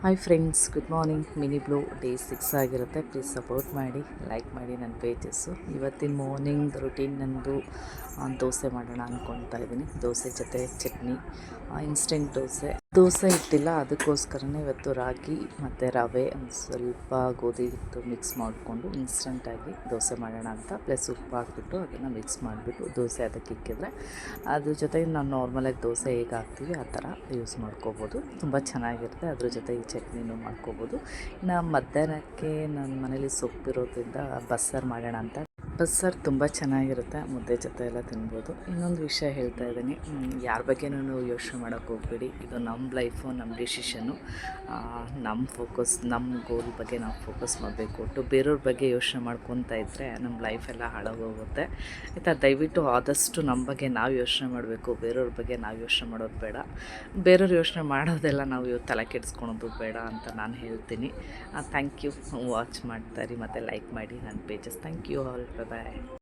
Hi friends, good morning. Mini blue day 6 ಆಗಿರುತ್ತೆ. Please support ಮಾಡಿ, like ಮಾಡಿ ನನ್ನ ಪೇಜಸ್ಸು. ಇವತ್ತಿನ ಮಾರ್ನಿಂಗ್ ರುಟೀನ್ ನಂದು ದೋಸೆ ಮಾಡೋಣ ಅಂದ್ಕೊಳ್ತಾ ಇದ್ದೀನಿ. ದೋಸೆ ಜೊತೆ ಚಟ್ನಿ, ಇನ್ಸ್ಟೆಂಟ್ ದೋಸೆ ಇಟ್ಟಿಲ್ಲ, ಅದಕ್ಕೋಸ್ಕರನೇ ಇವತ್ತು ರಾಗಿ ಮತ್ತು ರವೆ ಒಂದು ಸ್ವಲ್ಪ ಗೋಧಿ ಹಿಟ್ಟು ಮಿಕ್ಸ್ ಮಾಡಿಕೊಂಡು ಇನ್ಸ್ಟೆಂಟಾಗಿ ದೋಸೆ ಮಾಡೋಣ ಅಂತ. ಪ್ಲಸ್ ಉಪ್ಪು ಹಾಕ್ಬಿಟ್ಟು ಅದನ್ನು ಮಿಕ್ಸ್ ಮಾಡಿಬಿಟ್ಟು ದೋಸೆ ಅದಕ್ಕೆ ಇಕ್ಕಿದ್ರೆ ಅದ್ರ ಜೊತೆಗೆ ನಾವು ನಾರ್ಮಲಾಗಿ ದೋಸೆ ಹೇಗೆ ಹಾಕ್ತೀವಿ ಆ ಥರ ಯೂಸ್ ಮಾಡ್ಕೋಬೋದು. ತುಂಬ ಚೆನ್ನಾಗಿರುತ್ತೆ. ಅದ್ರ ಜೊತೆ ಈ ಚಟ್ನಿನೂ ಮಾಡ್ಕೋಬೋದು. ಇನ್ನು ಮಧ್ಯಾಹ್ನಕ್ಕೆ ನನ್ನ ಮನೇಲಿ ಸೊಪ್ಪಿರೋದ್ರಿಂದ ಬಸ್ಸಾರು ಮಾಡೋಣ ಅಂತ. ಬಸ್ಸಾರು ತುಂಬ ಚೆನ್ನಾಗಿರುತ್ತೆ, ಮುದ್ದೆ ಜೊತೆ ಎಲ್ಲ ತಿನ್ಬೋದು. ಇನ್ನೊಂದು ವಿಷಯ ಹೇಳ್ತಾ ಇದ್ದೀನಿ, ಯಾರ ಬಗ್ಗೆನೂ ಯೋಚನೆ ಮಾಡೋಕ್ಕೆ ಹೋಗಬೇಡಿ. ಇದು ನಮ್ಮ ಲೈಫು, ನಮ್ಮ ಡಿಸಿಷನ್ನು, ನಮ್ಮ ಫೋಕಸ್, ನಮ್ಮ ಗೋಲ್ ಬಗ್ಗೆ ನಾವು ಫೋಕಸ್ ಮಾಡಬೇಕು. ಒಟ್ಟು ಬೇರೆಯವ್ರ ಬಗ್ಗೆ ಯೋಚನೆ ಮಾಡ್ಕೊತಾ ಇದ್ದರೆ ನಮ್ಮ ಲೈಫೆಲ್ಲ ಹಾಳಾಗೋಗುತ್ತೆ ಆಯಿತಾ. ದಯವಿಟ್ಟು ಆದಷ್ಟು ನಮ್ಮ ಬಗ್ಗೆ ನಾವು ಯೋಚನೆ ಮಾಡಬೇಕು, ಬೇರೆಯವ್ರ ಬಗ್ಗೆ ನಾವು ಯೋಚನೆ ಮಾಡೋದು ಬೇಡ. ಬೇರೆಯವ್ರು ಯೋಚನೆ ಮಾಡೋದೆಲ್ಲ ನಾವು ತಲೆ ಕೆಡಿಸ್ಕೊಳೋದು ಬೇಡ ಅಂತ ನಾನು ಹೇಳ್ತೀನಿ. ಥ್ಯಾಂಕ್ ಯು, ವಾಚ್ ಮಾಡ್ತಾಯಿರಿ ಮತ್ತು ಲೈಕ್ ಮಾಡಿ ನನ್ನ pages. Thank you all. Bye.